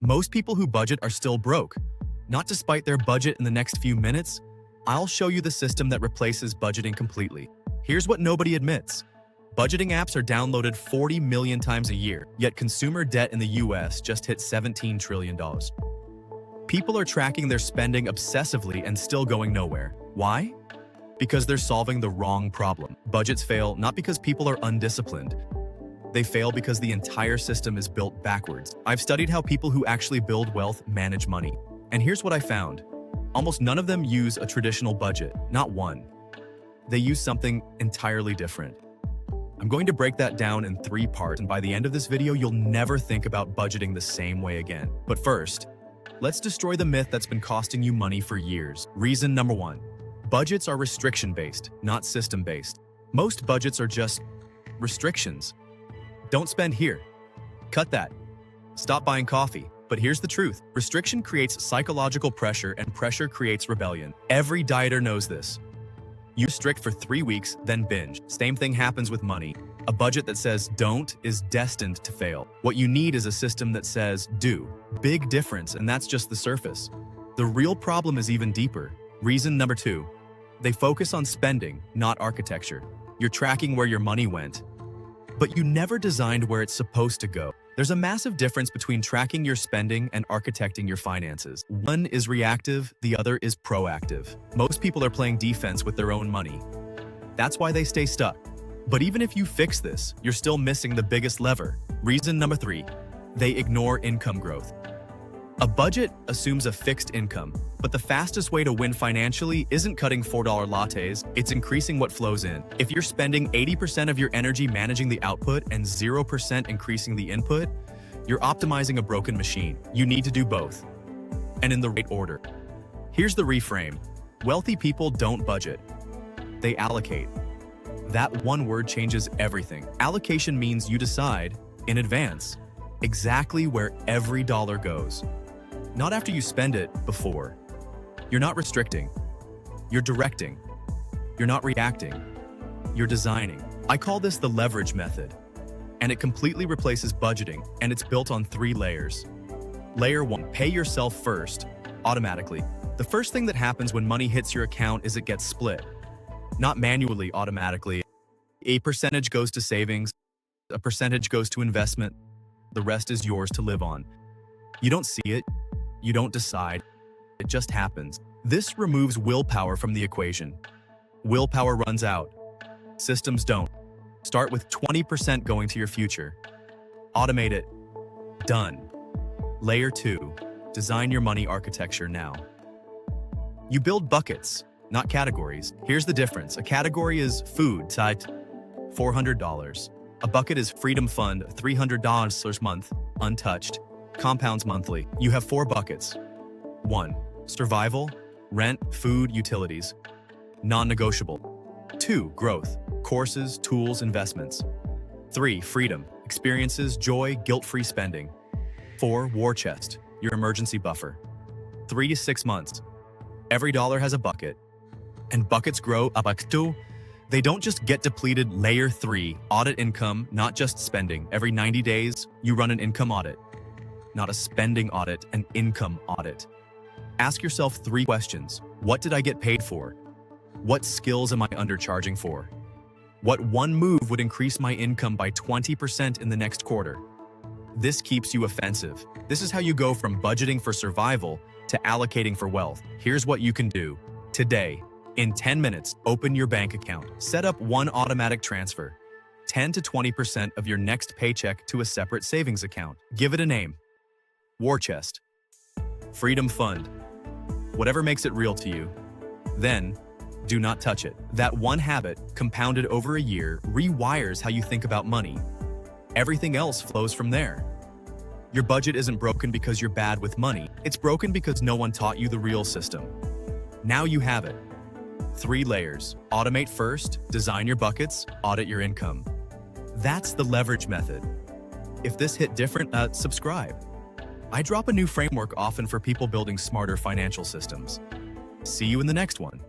Most people who budget are still broke. Not despite their budget in the next few minutes, I'll show you the system that replaces budgeting completely. Here's what nobody admits. Budgeting apps are downloaded 40 million times a year, yet consumer debt in the US just hit $17 trillion. People are tracking their spending obsessively and still going nowhere. Why? Because they're solving the wrong problem. Budgets fail not because people are undisciplined. They fail because the entire system is built backwards. I've studied how people who actually build wealth manage money. And here's what I found. Almost none of them use a traditional budget, not one. They use something entirely different. I'm going to break that down in 3 parts, and by the end of this video, you'll never think about budgeting the same way again. But first, let's destroy the myth that's been costing you money for years. Reason number 1. Budgets are restriction-based, not system-based. Most budgets are just restrictions. Don't spend here. Cut that. Stop buying coffee. But here's the truth. Restriction creates psychological pressure, and pressure creates rebellion. Every dieter knows this. You restrict for 3 weeks, then binge. Same thing happens with money. A budget that says don't is destined to fail. What you need is a system that says do. Big difference, and that's just the surface. The real problem is even deeper. Reason number 2. They focus on spending, not architecture. You're tracking where your money went, but you never designed where it's supposed to go. There's a massive difference between tracking your spending and architecting your finances. One is reactive, the other is proactive. Most people are playing defense with their own money. That's why they stay stuck. But even if you fix this, you're still missing the biggest lever. Reason number 3, they ignore income growth. A budget assumes a fixed income, but the fastest way to win financially isn't cutting $4 lattes, it's increasing what flows in. If you're spending 80% of your energy managing the output and 0% increasing the input, you're optimizing a broken machine. You need to do both, and in the right order. Here's the reframe. Wealthy people don't budget. They allocate. That one word changes everything. Allocation means you decide, in advance, exactly where every dollar goes. Not after you spend it, before. You're not restricting. You're directing. You're not reacting. You're designing. I call this the leverage method, and it completely replaces budgeting, and it's built on 3 layers. Layer 1, pay yourself first, automatically. The first thing that happens when money hits your account is it gets split. Not manually, automatically. A percentage goes to savings, a percentage goes to investment, the rest is yours to live on. You don't see it, you don't decide, it just happens. This removes willpower from the equation. Willpower runs out. Systems don't. Start with 20% going to your future. Automate it. Done. Layer 2, design your money architecture now. You build buckets, not categories. Here's the difference. A category is food, tied $400. A bucket is freedom fund, $300 a month, untouched, compounds monthly. You have 4 buckets. 1, survival, rent, food, utilities, non-negotiable. 2, growth, courses, tools, investments. 3, freedom, experiences, joy, guilt-free spending. 4, war chest, your emergency buffer. 3 to 6 months. Every dollar has a bucket, and buckets grow up to. They don't just get depleted. Layer 3, audit income, not just spending. Every 90 days, you run an income audit. Not a spending audit, an income audit. Ask yourself 3 questions. What did I get paid for? What skills am I undercharging for? What one move would increase my income by 20% in the next quarter? This keeps you offensive. This is how you go from budgeting for survival to allocating for wealth. Here's what you can do. Today, in 10 minutes, open your bank account. Set up one automatic transfer. 10 to 20% of your next paycheck to a separate savings account. Give it a name. War chest. Freedom fund. Whatever makes it real to you. Then, do not touch it. That one habit, compounded over a year, rewires how you think about money. Everything else flows from there. Your budget isn't broken because you're bad with money. It's broken because no one taught you the real system. Now you have it. 3 layers. Automate first, design your buckets, audit your income. That's the leverage method. If this hit different, subscribe. I drop a new framework often for people building smarter financial systems. See you in the next one.